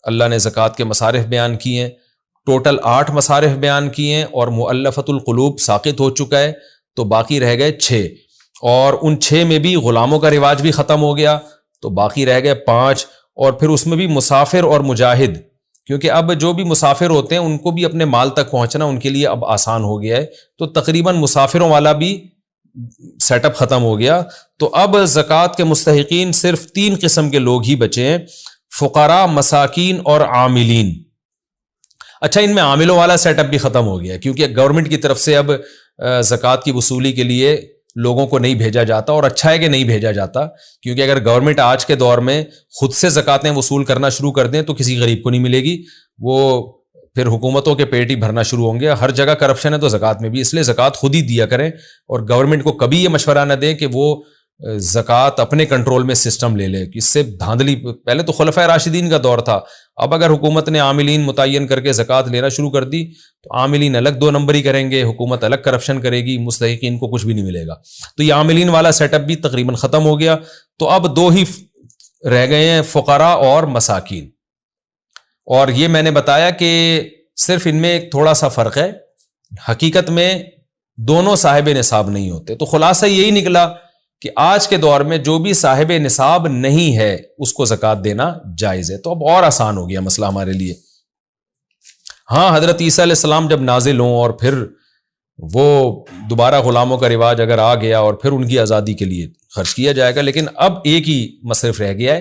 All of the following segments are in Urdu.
اللہ نے زکوٰۃ کے مصارف بیان کیے ہیں، ٹوٹل 8 مصارف بیان کیے ہیں، اور مؤلفۃ القلوب ساقط ہو چکا ہے، تو باقی رہ گئے 6، اور ان 6 میں بھی غلاموں کا رواج بھی ختم ہو گیا، تو باقی رہ گئے 5، اور پھر اس میں بھی مسافر اور مجاہد، کیونکہ اب جو بھی مسافر ہوتے ہیں ان کو بھی اپنے مال تک پہنچنا ان کے لیے اب آسان ہو گیا ہے، تو تقریباً مسافروں والا بھی سیٹ اپ ختم ہو گیا۔ تو اب زکوٰۃ کے مستحقین صرف 3 قسم کے لوگ ہی بچے ہیں، فقراء، مساکین اور عاملین۔ اچھا، ان میں عاملوں والا سیٹ اپ بھی ختم ہو گیا کیونکہ گورنمنٹ کی طرف سے اب زکوٰۃ کی وصولی کے لیے لوگوں کو نہیں بھیجا جاتا، اور اچھا ہے کہ نہیں بھیجا جاتا، کیونکہ اگر گورنمنٹ آج کے دور میں خود سے زکوٰتیں وصول کرنا شروع کر دیں تو کسی غریب کو نہیں ملے گی، وہ پھر حکومتوں کے پیٹ ہی بھرنا شروع ہوں گے۔ ہر جگہ کرپشن ہے تو زکوٰۃ میں بھی، اس لیے زکوٰۃ خود ہی دیا کریں، اور گورنمنٹ کو کبھی یہ مشورہ نہ دیں کہ وہ زکوٰۃ اپنے کنٹرول میں سسٹم لے لے، اس سے دھاندلی، پہلے تو خلفائے راشدین کا دور تھا، اب اگر حکومت نے عاملین متعین کر کے زکوٰۃ لینا شروع کر دی تو عاملین الگ 2 نمبری کریں گے، حکومت الگ کرپشن کرے گی، مستحقین کو کچھ بھی نہیں ملے گا۔ تو یہ عاملین والا سیٹ اپ بھی تقریباً ختم ہو گیا، تو اب 2 ہی رہ گئے ہیں، فقراء اور مساکین۔ اور یہ میں نے بتایا کہ صرف ان میں ایک تھوڑا سا فرق ہے، حقیقت میں دونوں صاحب نصاب نہیں ہوتے۔ تو خلاصہ یہی نکلا کہ آج کے دور میں جو بھی صاحب نصاب نہیں ہے اس کو زکوٰۃ دینا جائز ہے، تو اب اور آسان ہو گیا مسئلہ ہمارے لیے۔ ہاں، حضرت عیسیٰ علیہ السلام جب نازل ہوں اور پھر وہ دوبارہ غلاموں کا رواج اگر آ گیا اور پھر ان کی آزادی کے لیے خرچ کیا جائے گا، لیکن اب ایک ہی مصرف رہ گیا ہے،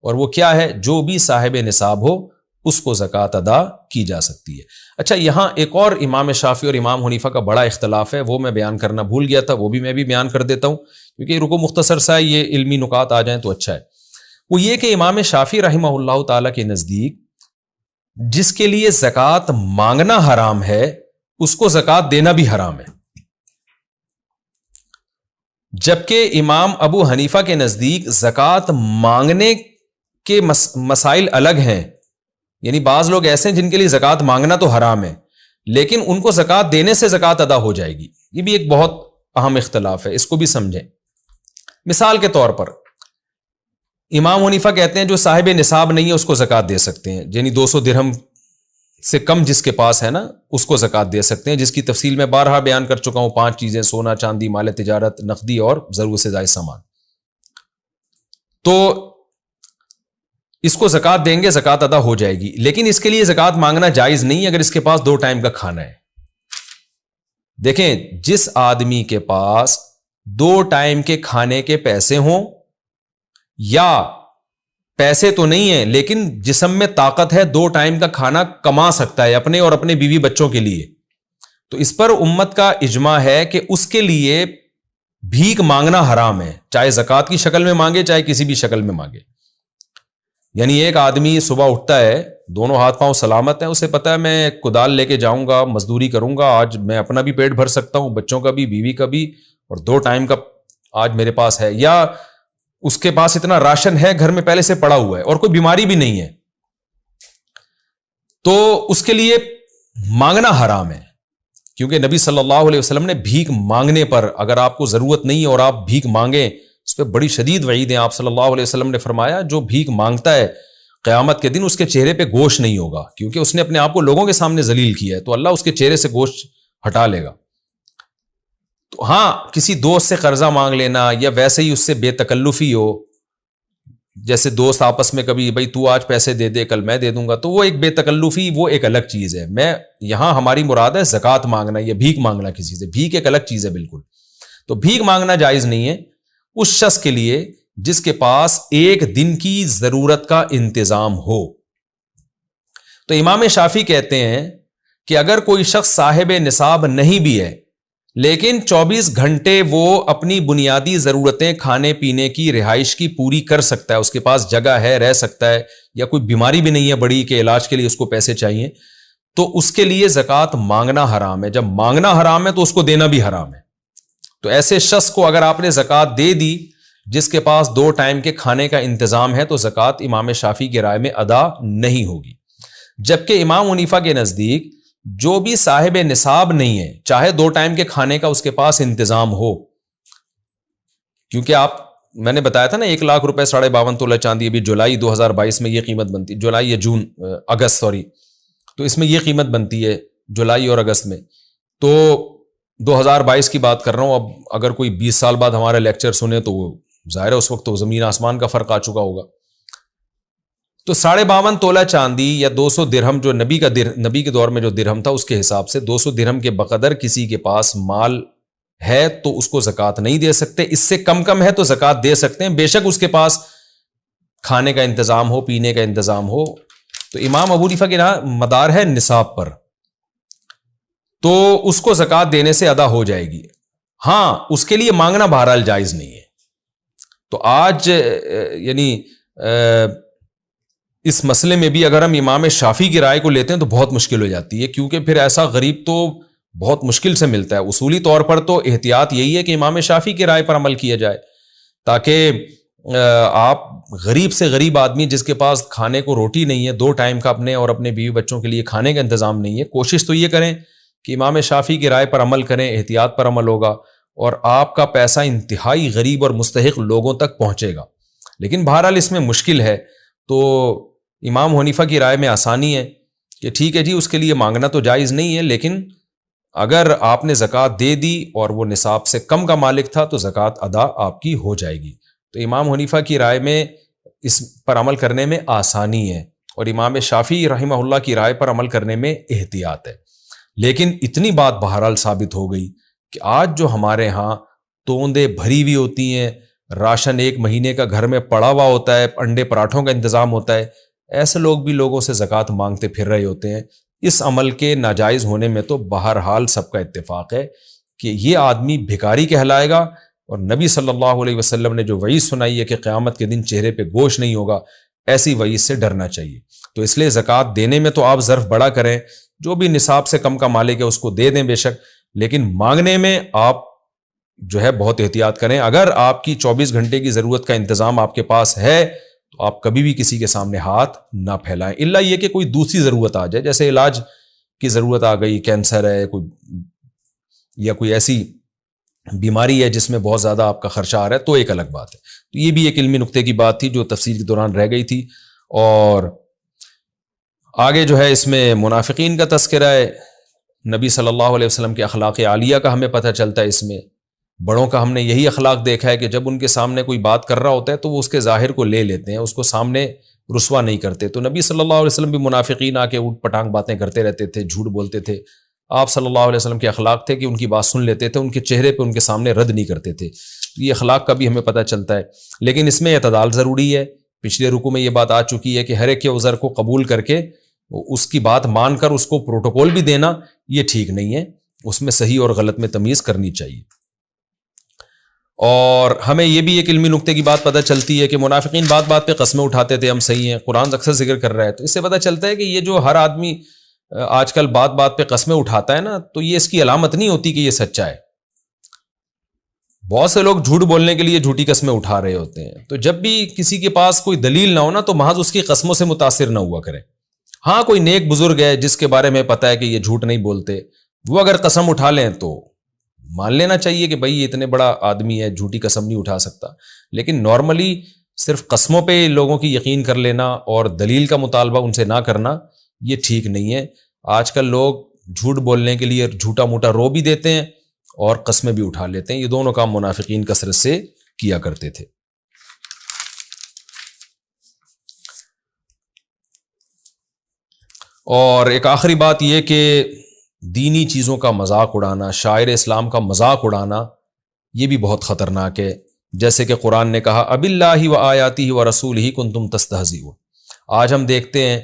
اور وہ کیا ہے؟ جو بھی صاحب نصاب ہو اس کو زکوٰۃ ادا کی جا سکتی ہے۔ اچھا، یہاں ایک اور امام شافعی اور امام حنیفہ کا بڑا اختلاف ہے، وہ میں بیان کرنا بھول گیا تھا، وہ بھی میں بھی بیان کر دیتا ہوں کیونکہ رکو مختصر سا یہ علمی نکات آ جائیں تو اچھا ہے۔ وہ یہ کہ امام شافعی رحمہ اللہ تعالیٰ کے نزدیک جس کے لیے زکوٰۃ مانگنا حرام ہے اس کو زکوٰۃ دینا بھی حرام ہے، جبکہ امام ابو حنیفہ کے نزدیک زکوٰۃ مانگنے کے مسائل الگ ہیں، یعنی بعض لوگ ایسے ہیں جن کے لیے زکوٰۃ مانگنا تو حرام ہے لیکن ان کو زکوٰۃ دینے سے زکوٰۃ ادا ہو جائے گی، یہ بھی ایک بہت اہم اختلاف ہے، اس کو بھی سمجھیں۔ مثال کے طور پر امام حنیفہ کہتے ہیں جو صاحب نصاب نہیں ہے اس کو زکوٰۃ دے سکتے ہیں، یعنی 200 درہم سے کم جس کے پاس ہے نا اس کو زکوٰۃ دے سکتے ہیں، جس کی تفصیل میں بارہا بیان کر چکا ہوں، 5 چیزیں: سونا، چاندی، مال تجارت، نقدی اور ضرورت سے زائد سامان۔ تو اس کو زکوٰۃ دیں گے، زکوٰۃ ادا ہو جائے گی، لیکن اس کے لیے زکوٰۃ مانگنا جائز نہیں اگر اس کے پاس 2 ٹائم کا کھانا ہے۔ دیکھیں، جس آدمی کے پاس 2 ٹائم کے کھانے کے پیسے ہوں، یا پیسے تو نہیں ہیں لیکن جسم میں طاقت ہے، 2 ٹائم کا کھانا کما سکتا ہے اپنے اور اپنے بیوی بچوں کے لیے، تو اس پر امت کا اجماع ہے کہ اس کے لیے بھیک مانگنا حرام ہے، چاہے زکوٰۃ کی شکل میں مانگے چاہے کسی بھی شکل میں مانگے۔ یعنی ایک آدمی صبح اٹھتا ہے، دونوں ہاتھ پاؤں سلامت ہیں، اسے پتا ہے میں کدال لے کے جاؤں گا، مزدوری کروں گا، آج میں اپنا بھی پیٹ بھر سکتا ہوں، بچوں کا بھی، بیوی کا بھی، اور 2 ٹائم کا آج میرے پاس ہے، یا اس کے پاس اتنا راشن ہے گھر میں پہلے سے پڑا ہوا ہے اور کوئی بیماری بھی نہیں ہے، تو اس کے لیے مانگنا حرام ہے، کیونکہ نبی صلی اللہ علیہ وسلم نے بھیک مانگنے پر، اگر آپ کو ضرورت نہیں ہے اور آپ بھیک مانگیں، اس پہ بڑی شدید وعید ہے۔ آپ صلی اللہ علیہ وسلم نے فرمایا جو بھیک مانگتا ہے قیامت کے دن اس کے چہرے پہ گوشت نہیں ہوگا، کیونکہ اس نے اپنے آپ کو لوگوں کے سامنے ذلیل کیا ہے، تو اللہ اس کے چہرے سے گوشت ہٹا لے گا۔ تو ہاں، کسی دوست سے قرضہ مانگ لینا یا ویسے ہی اس سے بے تکلفی ہو، جیسے دوست آپس میں کبھی بھائی تو آج پیسے دے دے کل میں دے دوں گا، تو وہ ایک بے تکلفی، وہ ایک الگ چیز ہے۔ میں یہاں ہماری مراد ہے زکوٰۃ مانگنا یا بھیک مانگنا کسی سے، بھیک ایک الگ چیز ہے بالکل۔ تو بھیک مانگنا جائز نہیں ہے اس شخص کے لیے جس کے پاس 1 دن کی ضرورت کا انتظام ہو۔ تو امام شافعی کہتے ہیں کہ اگر کوئی شخص صاحب نصاب نہیں بھی ہے لیکن 24 گھنٹے وہ اپنی بنیادی ضرورتیں کھانے پینے کی، رہائش کی پوری کر سکتا ہے، اس کے پاس جگہ ہے، رہ سکتا ہے، یا کوئی بیماری بھی نہیں ہے بڑی کہ علاج کے لیے اس کو پیسے چاہیے، تو اس کے لیے زکوٰۃ مانگنا حرام ہے۔ جب مانگنا حرام ہے تو اس کو دینا بھی حرام ہے۔ تو ایسے شخص کو اگر آپ نے زکوٰۃ دے دی جس کے پاس 2 ٹائم کے کھانے کا انتظام ہے، تو زکوٰۃ امام شافعی کی رائے میں ادا نہیں ہوگی، جبکہ امام حنیفہ کے نزدیک جو بھی صاحب نصاب نہیں ہے، چاہے 2 ٹائم کے کھانے کا اس کے پاس انتظام ہو، کیونکہ آپ میں نے بتایا تھا نا 1,00,000 روپے 52.5 تولہ چاندی ابھی جولائی 2022 میں یہ قیمت بنتی، جولائی یا جون اگست سوری، تو اس میں یہ قیمت بنتی ہے جولائی اور اگست میں. تو 2022 کی بات کر رہا ہوں. اب اگر کوئی 20 سال بعد ہمارا لیکچر سنے تو وہ ظاہر ہے اس وقت تو زمین آسمان کا فرق آ چکا ہوگا. تو 52.5 تولہ چاندی یا 200 درہم جو نبی کے دور میں جو درہم تھا اس کے حساب سے 200 درہم کے بقدر کسی کے پاس مال ہے تو اس کو زکوٰۃ نہیں دے سکتے. اس سے کم ہے تو زکوٰۃ دے سکتے ہیں، بے شک اس کے پاس کھانے کا انتظام ہو، پینے کا انتظام ہو. تو امام ابو حنیفہ کے مدار ہے نصاب پر، تو اس کو زکوٰۃ دینے سے ادا ہو جائے گی. ہاں اس کے لیے مانگنا بہرحال جائز نہیں ہے. تو آج یعنی اس مسئلے میں بھی اگر ہم امام شافعی کی رائے کو لیتے ہیں تو بہت مشکل ہو جاتی ہے، کیونکہ پھر ایسا غریب تو بہت مشکل سے ملتا ہے. اصولی طور پر تو احتیاط یہی ہے کہ امام شافعی کی رائے پر عمل کیا جائے، تاکہ آپ غریب سے غریب آدمی جس کے پاس کھانے کو روٹی نہیں ہے، 2 ٹائم کا اپنے اور اپنے بیوی بچوں کے لیے کھانے کا انتظام نہیں ہے، کوشش تو یہ کریں کہ امام شافعی کی رائے پر عمل کریں، احتیاط پر عمل ہوگا اور آپ کا پیسہ انتہائی غریب اور مستحق لوگوں تک پہنچے گا. لیکن بہرحال اس میں مشکل ہے. تو امام حنیفہ کی رائے میں آسانی ہے کہ ٹھیک ہے جی اس کے لیے مانگنا تو جائز نہیں ہے، لیکن اگر آپ نے زکوٰۃ دے دی اور وہ نصاب سے کم کا مالک تھا تو زکوٰۃ ادا آپ کی ہو جائے گی. تو امام حنیفہ کی رائے میں اس پر عمل کرنے میں آسانی ہے اور امام شافعی رحمہ اللہ کی رائے پر عمل کرنے میں احتیاط ہے. لیکن اتنی بات بہرحال ثابت ہو گئی کہ آج جو ہمارے ہاں توندے بھری ہوئی ہوتی ہیں، راشن 1 مہینے کا گھر میں پڑا ہوا ہوتا ہے، انڈے پراٹھوں کا انتظام ہوتا ہے، ایسے لوگ بھی لوگوں سے زکوٰۃ مانگتے پھر رہے ہوتے ہیں. اس عمل کے ناجائز ہونے میں تو بہرحال سب کا اتفاق ہے کہ یہ آدمی بھکاری کہلائے گا. اور نبی صلی اللہ علیہ وسلم نے جو وعید سنائی ہے کہ قیامت کے دن چہرے پہ گوشت نہیں ہوگا، ایسی وعید سے ڈرنا چاہیے. تو اس لیے زکوٰۃ دینے میں تو آپ ظرف بڑا کریں، جو بھی نصاب سے کم کا مالک ہے اس کو دے دیں بے شک، لیکن مانگنے میں آپ جو ہے بہت احتیاط کریں. اگر آپ کی 24 گھنٹے کی ضرورت کا انتظام آپ کے پاس ہے تو آپ کبھی بھی کسی کے سامنے ہاتھ نہ پھیلائیں، الا یہ کہ کوئی دوسری ضرورت آ جائے، جیسے علاج کی ضرورت آ گئی، کینسر ہے کوئی یا کوئی ایسی بیماری ہے جس میں بہت زیادہ آپ کا خرچہ آ رہا ہے، تو ایک الگ بات ہے. تو یہ بھی ایک علمی نقطے کی بات تھی جو تفسیر کے دوران رہ گئی تھی. اور آگے جو ہے اس میں منافقین کا تذکرہ ہے. نبی صلی اللہ علیہ وسلم کے اخلاق عالیہ کا ہمیں پتہ چلتا ہے. اس میں بڑوں کا ہم نے یہی اخلاق دیکھا ہے کہ جب ان کے سامنے کوئی بات کر رہا ہوتا ہے تو وہ اس کے ظاہر کو لے لیتے ہیں، اس کو سامنے رسوا نہیں کرتے. تو نبی صلی اللہ علیہ وسلم بھی منافقین آ کے اوٹ پٹانگ باتیں کرتے رہتے تھے، جھوٹ بولتے تھے. آپ صلی اللہ علیہ وسلم کے اخلاق تھے کہ ان کی بات سن لیتے تھے، ان کے چہرے پہ ان کے سامنے رد نہیں کرتے تھے. یہ اخلاق کا بھی ہمیں پتہ چلتا ہے. لیکن اس میں اعتدال ضروری ہے. پچھلے رکوع میں یہ بات آ چکی ہے کہ ہر ایک کے عذر کو قبول کر کے اس کی بات مان کر اس کو پروٹوکول بھی دینا یہ ٹھیک نہیں ہے. اس میں صحیح اور غلط میں تمیز کرنی چاہیے. اور ہمیں یہ بھی ایک علمی نقطے کی بات پتہ چلتی ہے کہ منافقین بات بات پہ قسمیں اٹھاتے تھے، ہم صحیح ہیں، قرآن اکثر ذکر کر رہا ہے. تو اس سے پتہ چلتا ہے کہ یہ جو ہر آدمی آج کل بات بات پہ قسمیں اٹھاتا ہے نا، تو یہ اس کی علامت نہیں ہوتی کہ یہ سچا ہے. بہت سے لوگ جھوٹ بولنے کے لیے جھوٹی قسمیں اٹھا رہے ہوتے ہیں. تو جب بھی کسی کے پاس کوئی دلیل نہ ہو نا تو محض اس کی قسموں سے متاثر نہ ہوا کریں. ہاں کوئی نیک بزرگ ہے جس کے بارے میں پتہ ہے کہ یہ جھوٹ نہیں بولتے، وہ اگر قسم اٹھا لیں تو مان لینا چاہیے کہ بھائی یہ اتنے بڑا آدمی ہے، جھوٹی قسم نہیں اٹھا سکتا. لیکن نارملی صرف قسموں پہ لوگوں کی یقین کر لینا اور دلیل کا مطالبہ ان سے نہ کرنا یہ ٹھیک نہیں ہے. آج کل لوگ جھوٹ بولنے کے لیے جھوٹا موٹا رو بھی دیتے ہیں اور قسمیں بھی اٹھا لیتے ہیں. یہ دونوں کام منافقین کثرت سے کیا کرتے تھے. اور ایک آخری بات یہ کہ دینی چیزوں کا مذاق اڑانا، شاعر اسلام کا مذاق اڑانا یہ بھی بہت خطرناک ہے. جیسے کہ قرآن نے کہا اب اللہ و آیاتہ و رسولہ کنتم تستہزئون. آج ہم دیکھتے ہیں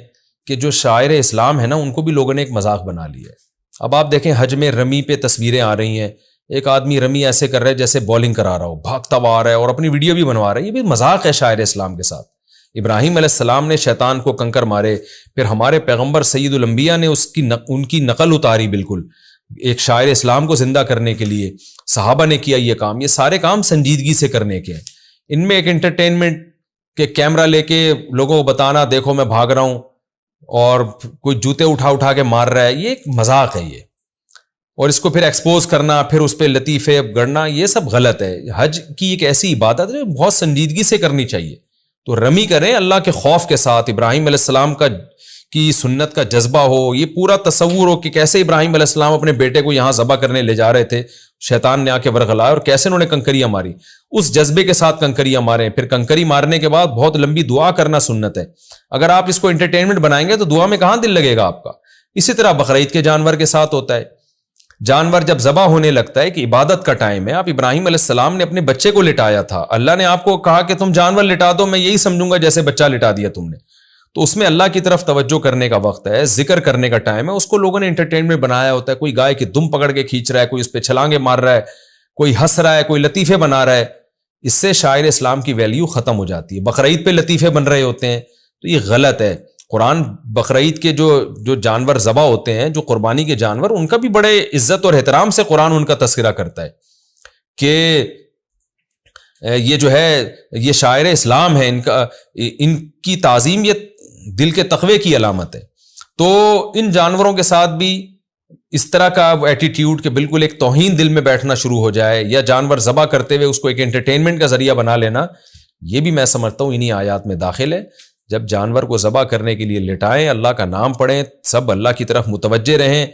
کہ جو شاعر اسلام ہے نا ان کو بھی لوگوں نے ایک مذاق بنا لیا ہے. اب آپ دیکھیں حج میں رمی پہ تصویریں آ رہی ہیں، ایک آدمی رمی ایسے کر رہا ہے جیسے بولنگ کرا رہا ہو، بھاگتا ہوا آ رہا ہے اور اپنی ویڈیو بھی بنوا رہا ہے. یہ بھی مذاق ہے شاعر اسلام کے ساتھ. ابراہیم علیہ السلام نے شیطان کو کنکر مارے، پھر ہمارے پیغمبر سید الانبیاء نے ان کی نقل اتاری بالکل ایک شاعر اسلام کو زندہ کرنے کے لیے. صحابہ نے کیا یہ کام. یہ سارے کام سنجیدگی سے کرنے کے ہیں. ان میں ایک انٹرٹینمنٹ کے کیمرہ لے کے لوگوں کو بتانا دیکھو میں بھاگ رہا ہوں اور کوئی جوتے اٹھا کے مار رہا ہے، یہ ایک مذاق ہے. یہ اور اس کو پھر ایکسپوز کرنا، پھر اس پہ لطیفے گڑنا، یہ سب غلط ہے. حج کی ایک ایسی عبادت ہے بہت سنجیدگی سے کرنی چاہیے. تو رمی کریں اللہ کے خوف کے ساتھ، ابراہیم علیہ السلام کی سنت کا جذبہ ہو، یہ پورا تصور ہو کہ کیسے ابراہیم علیہ السلام اپنے بیٹے کو یہاں ذبح کرنے لے جا رہے تھے، شیطان نے آ کے ورغلائے اور کیسے انہوں نے کنکریاں ماری، اس جذبے کے ساتھ کنکریاں ماریں. پھر کنکری مارنے کے بعد بہت لمبی دعا کرنا سنت ہے. اگر آپ اس کو انٹرٹینمنٹ بنائیں گے تو دعا میں کہاں دل لگے گا آپ کا. اسی طرح بقرعید کے جانور کے ساتھ ہوتا ہے. جانور جب ذبح ہونے لگتا ہے کہ عبادت کا ٹائم ہے، آپ ابراہیم علیہ السلام نے اپنے بچے کو لٹایا تھا، اللہ نے آپ کو کہا کہ تم جانور لٹا دو، میں یہی سمجھوں گا جیسے بچہ لٹا دیا تم نے. تو اس میں اللہ کی طرف توجہ کرنے کا وقت ہے، ذکر کرنے کا ٹائم ہے. اس کو لوگوں نے انٹرٹینمنٹ بنایا ہوتا ہے، کوئی گائے کی دم پکڑ کے کھینچ رہا ہے، کوئی اس پہ چھلانگے مار رہا ہے، کوئی ہنس رہا ہے، کوئی لطیفے بنا رہا ہے. اس سے شاعر اسلام کی ویلیو ختم ہو جاتی ہے. بقرعید پہ لطیفے بن رہے ہوتے ہیں تو یہ غلط ہے. قرآن بقرعید کے جو جانور ذبح ہوتے ہیں، جو قربانی کے جانور، ان کا بھی بڑے عزت اور احترام سے قرآن ان کا تذکرہ کرتا ہے کہ یہ جو ہے یہ شاعر اسلام ہے، ان کی تعظیم یہ دل کے تقوی کی علامت ہے. تو ان جانوروں کے ساتھ بھی اس طرح کا ایٹیٹیوڈ کہ بالکل ایک توہین دل میں بیٹھنا شروع ہو جائے، یا جانور ذبح کرتے ہوئے اس کو ایک انٹرٹینمنٹ کا ذریعہ بنا لینا، یہ بھی میں سمجھتا ہوں انہی آیات میں داخل ہے. جب جانور کو ذبح کرنے کے لیے لٹائیں، اللہ کا نام پڑھیں، سب اللہ کی طرف متوجہ رہیں،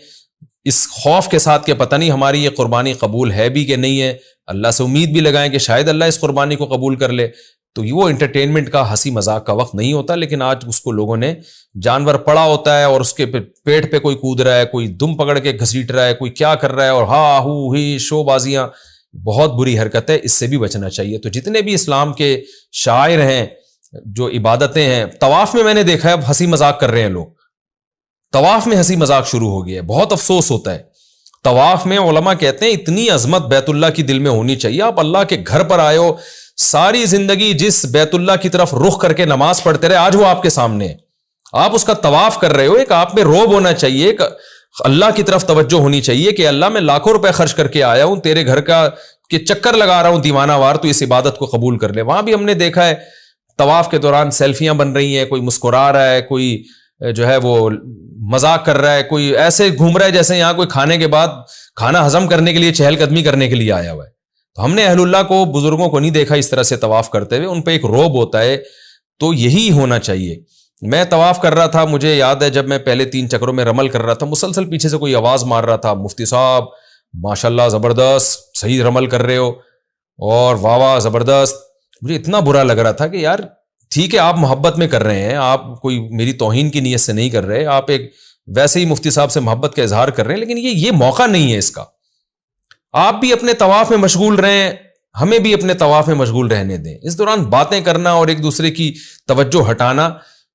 اس خوف کے ساتھ کہ پتہ نہیں ہماری یہ قربانی قبول ہے بھی کہ نہیں ہے. اللہ سے امید بھی لگائیں کہ شاید اللہ اس قربانی کو قبول کر لے. تو وہ انٹرٹینمنٹ کا ہنسی مذاق کا وقت نہیں ہوتا. لیکن آج اس کو لوگوں نے جانور پڑا ہوتا ہے اور اس کے پیٹ پہ کوئی کود رہا ہے، کوئی دم پکڑ کے گھسیٹ رہا ہے، کوئی کیا کر رہا ہے، اور ہا ہو ہی شو بازیاں، بہت بری حرکت ہے. اس سے بھی بچنا چاہیے. تو جتنے بھی اسلام کے شاعر ہیں، جو عبادتیں ہیں، طواف میں نے دیکھا ہے اب ہنسی مذاق کر رہے ہیں لوگ. طواف میں ہنسی مذاق شروع ہو گیا ہے. بہت افسوس ہوتا ہے. طواف میں علماء کہتے ہیں اتنی عظمت بیت اللہ کی دل میں ہونی چاہیے. آپ اللہ کے گھر پر آئے ہو، ساری زندگی جس بیت اللہ کی طرف رخ کر کے نماز پڑھتے رہے، آج وہ آپ کے سامنے ہے، آپ اس کا طواف کر رہے ہو. ایک آپ میں روب ہونا چاہیے، ایک اللہ کی طرف توجہ ہونی چاہیے کہ اللہ میں لاکھوں روپے خرچ کر کے آیا ہوں، تیرے گھر کا کہ چکر لگا رہا ہوں دیوانہ وار، تو اس عبادت کو قبول کر لے. وہاں بھی ہم نے دیکھا ہے طواف کے دوران سیلفیاں بن رہی ہیں، کوئی مسکرا رہا ہے، کوئی جو ہے وہ مذاق کر رہا ہے، کوئی ایسے گھوم رہا ہے جیسے یہاں کوئی کھانے کے بعد کھانا ہضم کرنے کے لیے چہل قدمی کرنے کے لیے آیا ہوا ہے. تو ہم نے اہل اللہ کو، بزرگوں کو نہیں دیکھا اس طرح سے طواف کرتے ہوئے. ان پہ ایک روب ہوتا ہے. تو یہی ہونا چاہیے. میں طواف کر رہا تھا، مجھے یاد ہے جب میں پہلے 3 چکروں میں رمل کر رہا تھا، مسلسل پیچھے سے کوئی آواز مار رہا تھا، مفتی صاحب ماشاءاللہ زبردست، صحیح رمل کر رہے ہو، اور واہ واہ زبردست. مجھے اتنا برا لگ رہا تھا کہ یار ٹھیک ہے آپ محبت میں کر رہے ہیں، آپ کوئی میری توہین کی نیت سے نہیں کر رہے، آپ ایک ویسے ہی مفتی صاحب سے محبت کا اظہار کر رہے ہیں، لیکن یہ موقع نہیں ہے اس کا. آپ بھی اپنے طواف میں مشغول رہیں، ہمیں بھی اپنے طواف میں مشغول رہنے دیں. اس دوران باتیں کرنا اور ایک دوسرے کی توجہ ہٹانا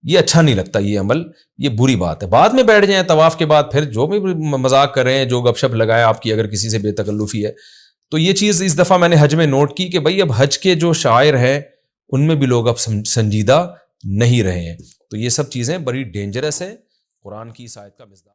یہ اچھا نہیں لگتا. یہ عمل یہ بری بات ہے. بعد میں بیٹھ جائیں طواف کے بعد، پھر جو بھی مذاق کریں، جو گپ شپ لگائیں آپ کی، اگر کسی سے بے تکلفی ہے. تو یہ چیز اس دفعہ میں نے حج میں نوٹ کی کہ بھائی اب حج کے جو شاعر ہیں ان میں بھی لوگ اب سنجیدہ نہیں رہے ہیں. تو یہ سب چیزیں بڑی ڈینجرس ہے. قرآن کی اس آیت کا مصداق